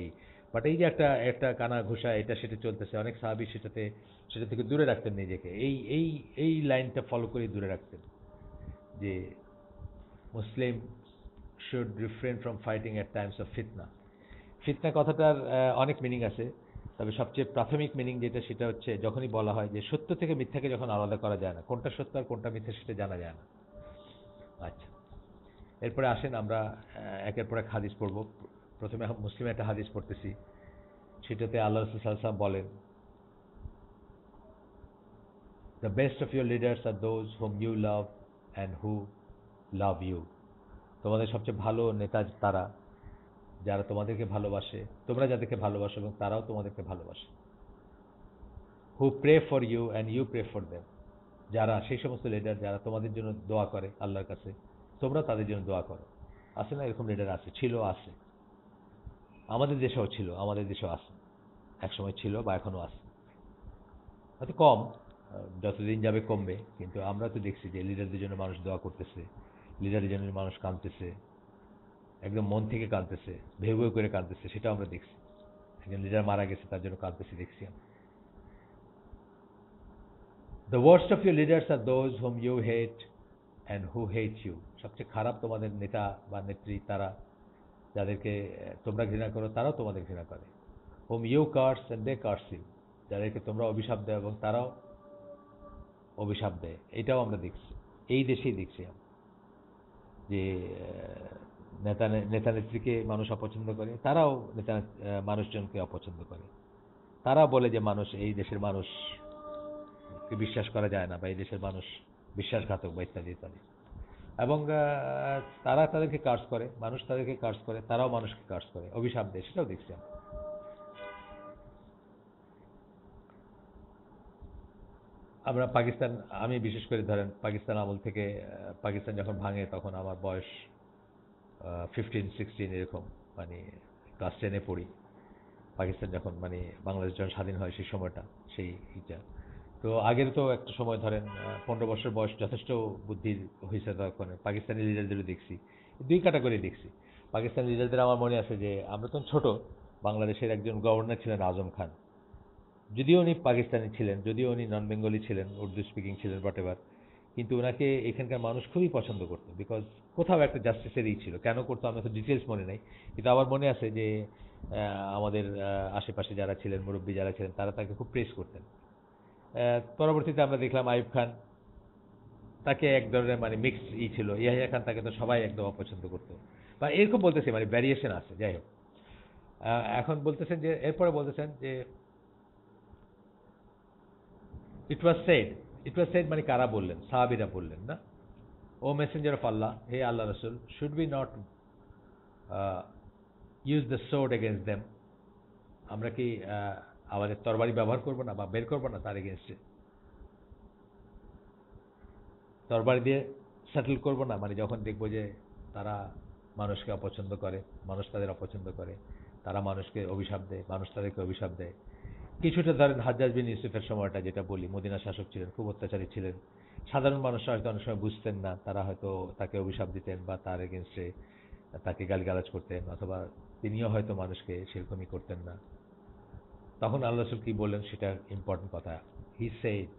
বাট এই যে একটা কানা ঘুষা এটা সেটা চলতেছে, অনেক সাহাবী সেটা থেকে দূরে রাখতেন নিজেকে, এই লাইনটা ফলো করে দূরে রাখতেন যে Muslim should refrain from fighting at times of ফিতনা। ফিতনা কথাটার অনেক মিনিং আছে, তবে সবচেয়ে প্রাথমিক মিনিং যেটা সেটা হচ্ছে যখনই বলা হয় যে সত্য থেকে মিথ্যাকে যখন আলাদা করা যায় না, কোনটা সত্য আর কোনটা মিথ্যা সেটা জানা যায় না। আচ্ছা, এরপরে আসেন আমরা একের পর এক হাদিস পড়ব। প্রথমে মুসলিমে একটা হাদিস পড়তেছি, সেটাতে আল্লাহ রাসূল সাল্লাল্লাহু আলাইহি ওয়াসাল্লাম বলেন, the best of your leaders are those whom you love and who love you. তোমাদের সবচেয়ে ভালো নেতা তারা যারা তোমাদেরকে ভালোবাসে, তোমরা যাদেরকে ভালোবাসো এবং তারাও তোমাদেরকে ভালোবাসে। Who pray for you and you pray for them, যারা সেই সমস্ত লিডার যারা তোমাদের জন্য দোয়া করে আল্লাহর কাছে, তোমরা তাদের জন্য দোয়া করো। আছে না এরকম লিডার? আছে, ছিল, আছে, আমাদের দেশেও ছিল, আমাদের দেশেও আছে, একসময় ছিল বা এখনো আছে, হয়তো কম, যতদিন যাবে কমবে, কিন্তু আমরা তো দেখছি যে লিডারদের জন্য মানুষ দোয়া করতেছে, লিডারের জন্য মানুষ কাঁদতেছে, একদম মন থেকে কাঁদতেছে, ভেউ ভেউ করে কাঁদতেছে, সেটাও আমরা দেখছি। একজন লিডার মারা গেছে, তার জন্য কাঁদতেছি, দেখছি আমরা। The worst of your leaders are those whom you hate and who hate you. সবচেয়ে খারাপ তোমাদের নেতা বা নেত্রী তারা যাদেরকে তোমরা ঘৃণা করো, তারাও তোমাদের ঘৃণা করে। whom you curse and they curse you, যাদেরকে তোমরা অভিশাপ দেয় এবং তারাও অভিশাপ দেয়। এটাও আমরা দেখছি, এই দেশেই দেখছি আমরা যে নেতা নেত্রীকে মানুষ অপছন্দ করে, তারাও মানুষজনকে অপছন্দ করে। তারা বলে যে এই দেশের মানুষকে বিশ্বাস করা যায় না, বা এই দেশের মানুষ বিশ্বাসঘাতক বা ইত্যাদি ইত্যাদি। এবং তারা তাদেরকে কার্স করে, মানুষ তাদেরকে কার্স করে, তারাও মানুষকে কার্স করে, অভিশাপ দেয়, সেটাও দেখছি আমরা। পাকিস্তান, আমি বিশেষ করে ধরেন পাকিস্তান আমল থেকে, পাকিস্তান যখন ভাঙে তখন আমার বয়স 15-16 এরকম, মানে ক্লাস 10-এ পড়ি। পাকিস্তান যখন মানে বাংলাদেশ যখন স্বাধীন হয় সেই সময়টা, এইটা তো আগের তো একটা সময় ধরেন 15 বছর বয়স যথেষ্ট বুদ্ধির হয়েছে, তখন পাকিস্তানি লিডারদেরও দেখছি, দুই ক্যাটাগরি দেখছি। পাকিস্তান লিডারদের আমার মনে আছে যে আমরা তখন ছোট, বাংলাদেশের একজন গভর্নর ছিলেন আজম খান। যদিও উনি পাকিস্তানি ছিলেন, যদিও উনি নন বেঙ্গলি ছিলেন, উর্দু স্পিকিং ছিলেন, হোয়াট এভার, কিন্তু ওনাকে এখানকার মানুষ খুবই পছন্দ করতো, বিকজ কোথাও একটা জাস্টিসের ছিল। কেন করতো আমার তো ডিটেলস মনে নেই, কিন্তু আমার মনে আছে যে আমাদের আশেপাশে যারা ছিলেন, মুরব্বী যারা ছিলেন, তারা তাকে খুব প্রেস করতেন। পরবর্তীতে আমরা দেখলাম আইয়ুব খান, তাকে এক ধরনের মানে মিক্সড ছিল। ইয়াহিয়া খান তাকে তো সবাই একদম অপছন্দ করতো, বা এরকম বলতেছে, মানে ভ্যারিয়েশন আছে। যাই হোক, এখন বলতেছেন যে, এরপরে বলতেছেন যে ইট ওয়াজ সেড মানে কারা বললেন? সাহাবীরা বললেন না? ও মেসেঞ্জার অফ আল্লাহ, হে আল্লাহ রসুল, should be not use the sword against them, আমরা কি আমাদের তরবারি ব্যবহার করবো না বা বের করবো না তার এগেনস্টে? তরবারি দিয়ে সেটেল করবো না, মানে যখন দেখবো যে তারা মানুষকে অপছন্দ করে, মানুষ তাদের অপছন্দ করে, তারা মানুষকে অভিশাপ দেয়, মানুষ তাদেরকে অভিশাপ দেয়। কিছুটা ধরেন হাজ্জাজ বিন ইউসুফের সময়টা যেটা বলি, মদিনা শাসক ছিলেন, খুব অত্যাচারী ছিলেন, সাধারণ মানুষরা হয়তো অনেক সময় বুঝতেন না, তারা হয়তো তাকে অভিশাপ দিতেন বা তার এগেনস্টে তাকে গালিগালাজ করতেন, অথবা তিনিও হয়তো মানুষকে সেরকমই করতেন না। তখন আল্লাহ রাসূল কি বললেন সেটা ইম্পর্টেন্ট কথা। He said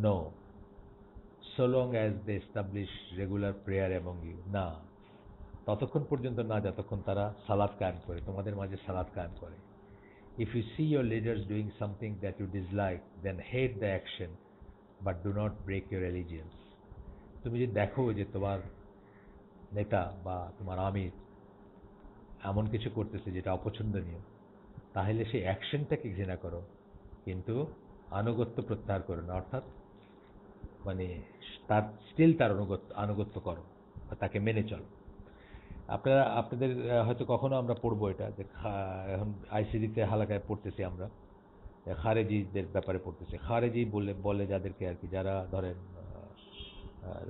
no, so long as they establish regular prayer among you, না, ততক্ষণ পর্যন্ত না যতক্ষণ তারা সালাত কায়েম করে, তোমাদের মাঝে সালাত কায়েম করে। If you see your leaders doing something that you dislike, then hate the action, but do not break your allegiance. তুমি যদি দেখো যে তোমার নেতা বা তোমার আমির এমন কিছু করতেছে যেটা অপছন্দনীয়, তাহলে সেই অ্যাকশনটাকে ঘৃণা করো, কিন্তু আনুগত্য প্রত্যাহার করো না। অর্থাৎ মানে তার স্টিল তার আনুগত্য করো, তাকে মেনে চলো। আপনাদের হয়তো কখনো আমরা পড়বো এটা, যে এখন আইসিডিতে হালাকায় পড়তেছি আমরা, খারেজিদের ব্যাপারে পড়তেছি। খারেজি বলে যাদেরকে আর কি, যারা ধরেন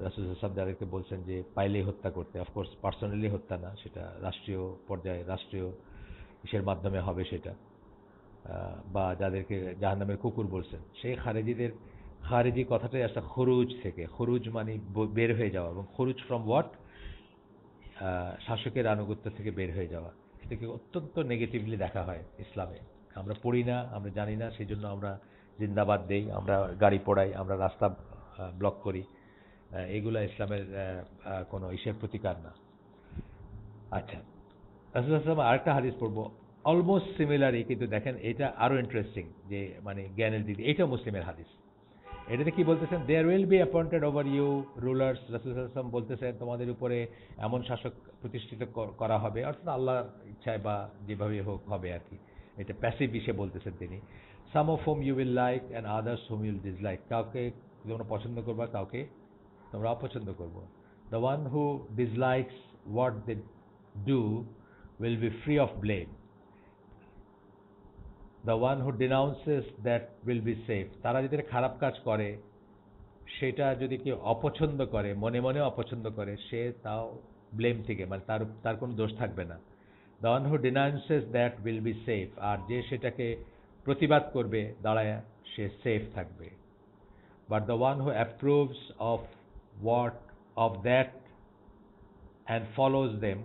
রাসূল সাহেব যাদেরকে বলছেন যে পাইলেই হত্যা করতে, অফকোর্স পার্সোনালি হত্যা না, সেটা রাষ্ট্রীয় পর্যায়ে রাষ্ট্রীয় ইসের মাধ্যমে হবে সেটা, বা যাদেরকে জাহান্নামের কুকুর বলছেন, সেই খারেজি কথাটাই আসলে খুরুজ থেকে। খুরুজ মানে বের হয়ে যাওয়া, এবং খুরুজ ফ্রম হোয়াট? শাসকের আনুগত্য থেকে বের হয়ে যাওয়া। এটাকে অত্যন্ত নেগেটিভলি দেখা হয় ইসলামে। আমরা পড়ি না, আমরা জানি না, সেই জন্য আমরা জিন্দাবাদ দেই, আমরা গাড়ি পোড়াই, আমরা রাস্তা ব্লক করি। এগুলা ইসলামের কোনো ইসের প্রতিকার না। আচ্ছা, রাসূল সাল্লাল্লাহু আলাইহি ওয়াসাল্লাম আরেকটা হাদিস পড়বো, অলমোস্ট সিমিলারই, কিন্তু দেখেন এটা আরো ইন্টারেস্টিং, যে মানে জ্ঞানের দিক, এটা মুসলিমের হাদিস। এটাতে কি বলতেছেন? There will be appointed over you rulers, রাসূল সাল্লাল্লাহু আলাইহি ওয়াসাল্লাম বলতেছেন তোমাদের উপরে এমন শাসক প্রতিষ্ঠিত করা হবে, অর্থাৎ আল্লাহর ইচ্ছায় বা যেভাবে হোক হবে আর কি। এটা প্যাসিভ ইসে বলতেছেন তিনি। Some of whom you will like and others whom you'll dislike, কাউকে তোমরা পছন্দ করবা, কাউকে তোমরা অপছন্দ করবো। The one who dislikes what they do will be free of blame, the one who denounces that will be safe, তারা যদি খারাপ কাজ করে, সেটা যদি কেউ অপছন্দ করে, মনে মনে অপছন্দ করে, সে তাও ব্লেম থেকে, মানে তার কোনো দোষ থাকবে না। The one who denounces that will be safe, আর যে সেটাকে প্রতিবাদ করবে দাঁড়ায়, সে সেফ থাকবে। But the one who approves of what of that and follows them,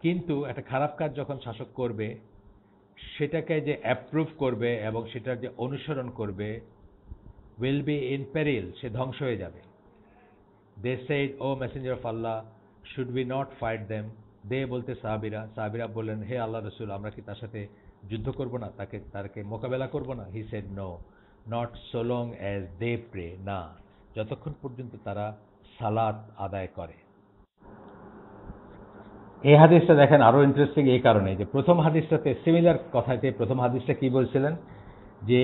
কিন্তু একটা খারাপ কাজ যখন শাসক করবে, সেটাকে যে অ্যাপ্রুভ করবে এবং সেটার যে অনুসরণ করবে, will be in peril, সে ধ্বংস হয়ে যাবে। They said, O messenger of Allah, should we not fight them? They বলতে সাহাবীরা বললেন, হে আল্লাহ রসুল, আমরা কি তার সাথে যুদ্ধ করব না, তাকে মোকাবেলা করব না? He said, no, not so long as they pray, না, যতক্ষণ পর্যন্ত তারা সালাত আদায় করে। এই হাদিসটা দেখেন আরো ইন্টারেস্টিং এই কারণে যে প্রথম হাদিসটাতে সিমিলার কথাতে, প্রথম হাদিসটা কি বলছিলেন যে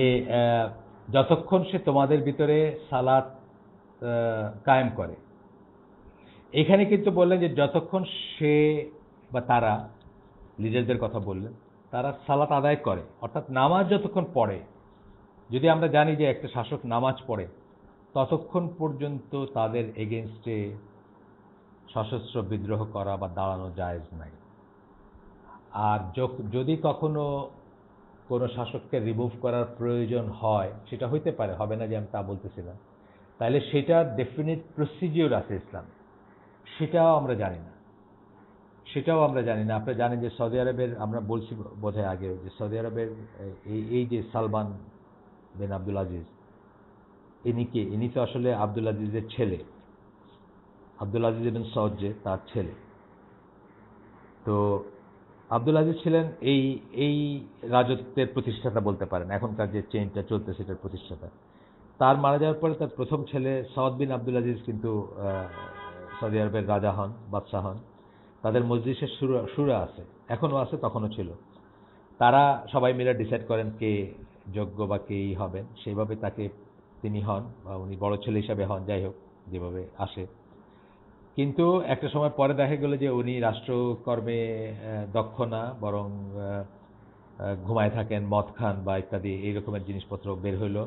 যতক্ষণ সে তোমাদের ভিতরে সালাত কায়েম করে, এখানে কিন্তু বললেন যে যতক্ষণ সে বা তারা, লিডারদের কথা বললেন, তারা সালাত আদায় করে, অর্থাৎ নামাজ যতক্ষণ পড়ে। যদি আমরা জানি যে একটা শাসক নামাজ পড়ে, ততক্ষণ পর্যন্ত তাদের এগেনস্টে সশস্ত্র বিদ্রোহ করা বা দাঁড়ানো জায়েজ নাই। আর যদি কখনো কোনো শাসককে রিমুভ করার প্রয়োজন হয়, সেটা হইতে পারে, হবে না যে আমি তা বলতেছি না, তাহলে সেটা ডেফিনিট প্রসিডিওর আছে ইসলামে, সেটাও আমরা জানি না। সেটাও আমরা জানি না। আপনারা জানেন যে সৌদি আরবের, আমরা বলছি বোধহয় আগেও, যে সৌদি আরবের এই যে সালমান বিন আব্দুল আজিজ, ইনি তো আসলে আব্দুল আজিজের ছেলে, আব্দুল আজিজ বিন সৌদ যে তার ছেলে। তো আব্দুল আজিজ ছিলেন এই এই রাজত্বের প্রতিষ্ঠাতা বলতে পারেন, এখনকার যে চেইনটা চলছে সেটার প্রতিষ্ঠাতা। তার মারা যাওয়ার পরে তার প্রথম ছেলে সৌদ বিন আব্দুল আজিজ কিন্তু সৌদি আরবের রাজা হন, বাদশাহ হন। তাদের মজলিসের শুরা আছে, এখনো আছে, তখনও ছিল। তারা সবাই মিলে ডিসাইড করেন কে যোগ্য বা কেই হবেন, সেইভাবে তাকে তিনি হন, বা উনি বড় ছেলে হিসাবে হন, যাই হোক যেভাবে আসে। কিন্তু একটা সময় পরে দেখা গেল যে উনি রাষ্ট্রকর্মে দক্ষ না, বরং ঘুমায় থাকেন, মদ খান বা ইত্যাদি এই রকমের জিনিসপত্র বের হইল।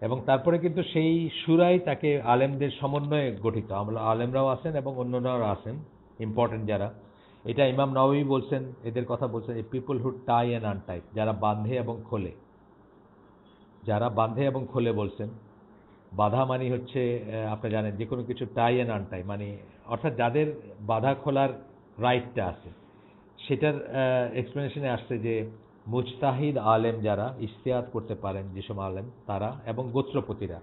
এবং তারপরে কিন্তু সেই সুরাই তাকে আলেমদের সমন্বয়ে গঠিত, আমরা আলেমরাও আছেন এবং অন্যরাও আছেন ইম্পর্টেন্ট যারা। এটা ইমাম নওয়াবী বলছেন, এদের কথা বলছেন, এই পিপল হু টাই অ্যান্ড আনটাই, যারা বাঁধে এবং খোলে, যারা বাঁধে এবং খোলে বলছেন। বাধা মানে হচ্ছে আপনি জানেন যে কোনো কিছু টাই অ্যান্ড আনটাই মানে, অর্থাৎ যাদের বাধা খোলার রাইটটা আছে। সেটার এক্সপ্লেনেশনে আসছে যে মুজতাহিদ আলেম যারা ইজতিহাদ করতে পারেন, যেসব আলেম তারা, এবং গোত্রপতিরা।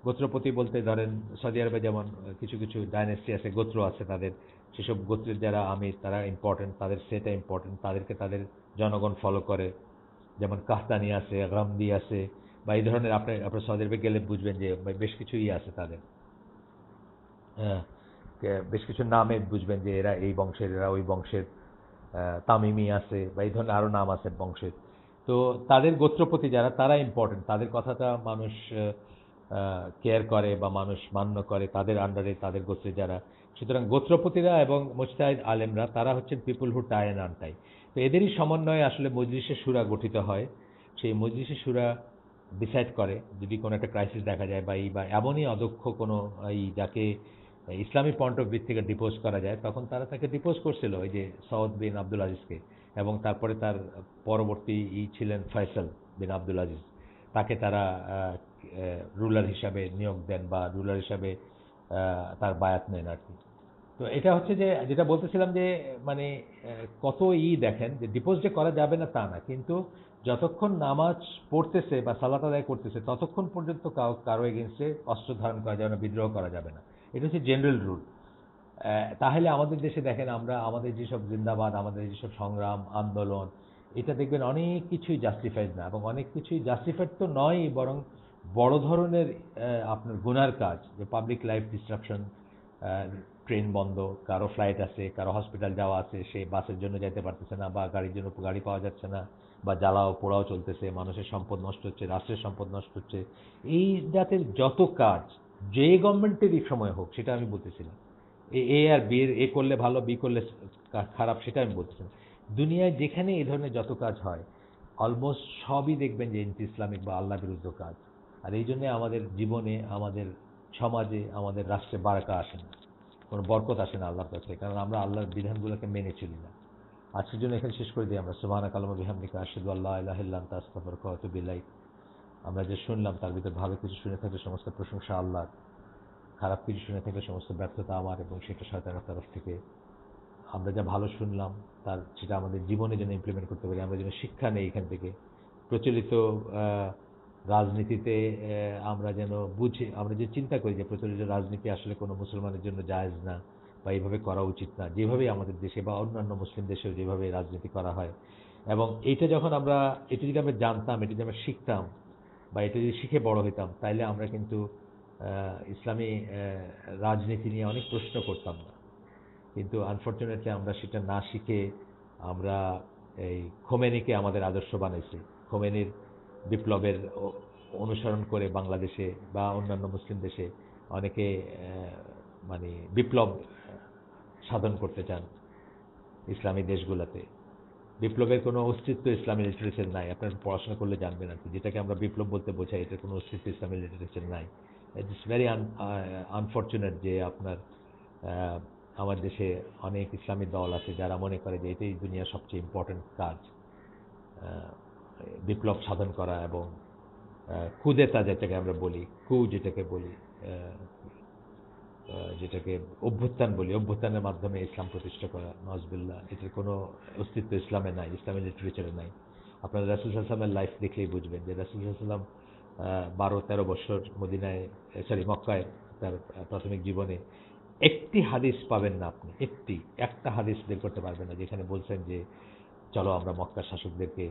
গোত্রপতি বলতে ধরেন সৌদি আরবে যেমন কিছু কিছু ডাইনেস্টি আছে, গোত্র আছে তাদের, সেসব গোত্রের যারা আমির তারা ইম্পর্টেন্ট, তাদের সেটা ইম্পর্টেন্ট, তাদেরকে তাদের জনগণ ফলো করে। যেমন কাহতানি আছে, গামদি আছে, বা এই ধরনের আপনার সৌদি আরবে গেলে বুঝবেন যে বেশ কিছু আছে তাদের, হ্যাঁ, বেশ কিছু নামে বুঝবেন যে এরা এই বংশের, এরা ওই বংশের। তামিমি আছে, বা এই ধরনের আরও নাম আছে বংশের। তো তাদের গোত্রপতি যারা, তারা ইম্পর্টেন্ট, তাদের কথাটা মানুষ কেয়ার করে বা মানুষ মান্য করে, তাদের আন্ডারে তাদের গোত্রে যারা। সুতরাং গোত্রপতিরা এবং মুজতাহিদ আলেমরা তারা হচ্ছেন পিপুল হু টাই অ্যান্ড আনটাই। তো এদেরই সমন্বয়ে আসলে মজলিসে শুরা গঠিত হয়। সেই মজলিসে শুরা ডিসাইড করে যদি কোনো একটা ক্রাইসিস দেখা যায়, বা এমনই অদক্ষ কোনো যাকে ইসলামী পয়েন্ট অফ ভিউ থেকে ডিপোজ করা যায়, তখন তারা তাকে ডিপোজ করছিল, ওই যে সৌদ বিন আব্দুল আজিজকে। এবং তারপরে তার পরবর্তী ছিলেন ফয়সাল বিন আব্দুল আজিজ, তাকে তারা রুলার হিসাবে নিয়োগ দেন, বা রুলার হিসাবে তার বায়াত নেন আর কি। তো এটা হচ্ছে যে যেটা বলতেছিলাম যে মানে কত দেখেন যে ডিপোজ যে করা যাবে না তা না, কিন্তু যতক্ষণ নামাজ পড়তেছে বা সালাত আদায় করতেছে ততক্ষণ পর্যন্ত কারো এগেনস্টে অস্ত্র ধারণ করা যাবে না, বিদ্রোহ করা যাবে না। এটা হচ্ছে জেনারেল রুল। তাহলে আমাদের দেশে দেখেন, আমরা আমাদের যেসব জিন্দাবাদ, আমাদের যেসব সংগ্রাম আন্দোলন, এটা দেখবেন অনেক কিছুই জাস্টিফাইড না, এবং অনেক কিছুই জাস্টিফাইড তো নয়, বরং বড় ধরনের আপনার গুনার কাজ, যে পাবলিক লাইফ ডিস্ট্রাকশন, ট্রেন বন্ধ, কারো ফ্লাইট আছে, কারো হসপিটাল যাওয়া আছে, সে বাসের জন্য যেতে পারতেছে না, বা গাড়ির জন্য গাড়ি পাওয়া যাচ্ছে না, বা জ্বালাও পোড়াও চলতেছে, মানুষের সম্পদ নষ্ট হচ্ছে, রাষ্ট্রের সম্পদ নষ্ট হচ্ছে। এই জাতের যত কাজ যে গভর্নমেন্টেরই সময় হোক, সেটা আমি বলতেছিলাম, এ আর বি, এ করলে ভালো, বি করলে খারাপ, সেটা আমি বলতেছিলাম। দুনিয়ায় যেখানে এই ধরনের যত কাজ হয়, অলমোস্ট সবই দেখবেন যে এন্টি ইসলামিক বা আল্লাহ বিরুদ্ধ কাজ। আর এই জন্যে আমাদের জীবনে, আমাদের সমাজে, আমাদের রাষ্ট্রে বারাকা আসে না, কোনো বরকত আসে না আল্লাহর কাছে, কারণ আমরা আল্লাহর বিধানগুলোকে মেনে চলি না। আজকের জন্য এখানে শেষ করে দিই আমরা। সুবহানাক আল্লাহুম্মা বিহামদিকা আশহাদু আল্লা ইলাহা ইল্লা আনতা আস্তাগফিরুকা ওয়া আতুবু ইলাইক। আমরা যে শুনলাম তার ভিতর ভালো কিছু শুনে থাকলে সমস্ত প্রশংসা আল্লাহর, খারাপ কিছু শুনে থাকলে সমস্ত ব্যর্থতা আমার, এবং সেটা শয়তানের তরফ থেকে। আমরা যা ভালো শুনলাম সেটা আমাদের জীবনে যেন ইমপ্লিমেন্ট করতে পারি, আমরা যেন শিক্ষা নেই এখান থেকে। প্রচলিত রাজনীতিতে আমরা যেন বুঝি, আমরা যে চিন্তা করি যে প্রচলিত রাজনীতি আসলে কোনো মুসলমানের জন্য জায়েজ না, বা এইভাবে করা উচিত না, যেভাবে আমাদের দেশে বা অন্যান্য মুসলিম দেশেও যেভাবে রাজনীতি করা হয়। এবং এটা যদি আমরা জানতাম, এটা যদি আমরা শিখতাম, বা এটা যদি শিখে বড় হইতাম, তাইলে আমরা কিন্তু ইসলামী রাজনীতি নিয়ে অনেক প্রশ্ন করতাম না। কিন্তু আনফর্চুনেটলি আমরা সেটা না শিখে আমরা এই খোমেনিকে আমাদের আদর্শ বানাইছি। খোমেনির বিপ্লবের অনুসরণ করে বাংলাদেশে বা অন্যান্য মুসলিম দেশে অনেকে মানে বিপ্লব সাধন করতে চান ইসলামী দেশগুলোতে। বিপ্লবের কোনো অস্তিত্ব ইসলামী লিটারেচার নাই, আপনার পড়াশোনা করলে জানবেন আর কি। যেটাকে আমরা বিপ্লব বলতে বোঝাই, এটার কোনো অস্তিত্ব ইসলামী লিটারেচার নাই। ইটস ভেরি আনফর্চুনেট যে আপনার আমার দেশে অনেক ইসলামী দল আছে যারা মনে করে যে এটাই দুনিয়ার সবচেয়ে ইম্পর্টেন্ট কাজ, বিপ্লব সাধন করা, এবং কুদেতা যেটাকে আমরা বলি, যেটাকে বলি, যেটাকে অভ্যুত্থান বলি, অভ্যুত্থানের মাধ্যমে ইসলাম প্রতিষ্ঠা করা, নজবিল্লাহ, এটার কোনো অস্তিত্ব ইসলামে নাই, ইসলামের লিটারেচারে নাই। আপনারা রাসূল সাল্লাল্লাহু আলাইহি ওয়াসাল্লামের লাইফ দেখলেই বুঝবেন যে রাসূল সাল্লাল্লাহু আলাইহি ওয়াসাল্লাম 12-13 বছর মদিনায়, মক্কায় তার প্রাথমিক জীবনে একটি হাদিস পাবেন না আপনি, একটা হাদিস বের করতে পারবেন না যেখানে বলছেন যে চলো আমরা মক্কার শাসকদেরকে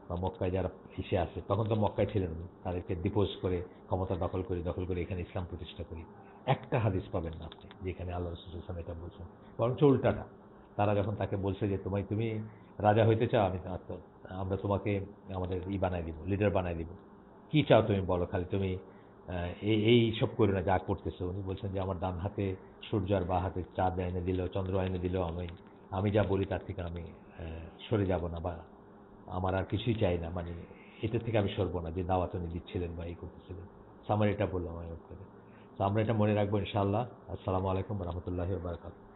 বা মক্কায় যারা এসে আছে, তখন তো মক্কায় ছিলেন না, তাদেরকে ডিপোজ করে ক্ষমতা দখল করে এখানে ইসলাম প্রতিষ্ঠা করি। একটা হাদিস পাবেন না আপনি যেখানে আল্লাহ রাসূল সাল্লাল্লাহু আলাইহি ওয়াসাল্লাম এটা বলছেন। বরঞ্চ উল্টাটা, তারা যখন তাকে বলছে যে তুমি রাজা হইতে চাও, আমরা তোমাকে আমাদের বানাই দিব, লিডার বানাই দিব, কি চাও তুমি বলো, খালি তুমি এই সব করো না যা করতেছো। উনি বলছেন যে আমার ডান হাতে সূর্য আর বা হাতে চাঁদ এনে দিলেও, চন্দ্র এনে দিলেও আমি যা বলি তার থেকে আমি সরে যাব না, বা আমার আর কিছুই চাই না, মানে এটা থেকে আমি সরবো না, যে দাওয়াত উনি দিচ্ছিলেন বা এই করতেছিলেন। আমার এটা বললাম আমি আপনাকে। তো আমরা এটা মনে রাখবো ইনশাআল্লাহ। আসসালামু আলাইকুম ওয়া রাহমাতুল্লাহি ওয়া বারাকাতুহু।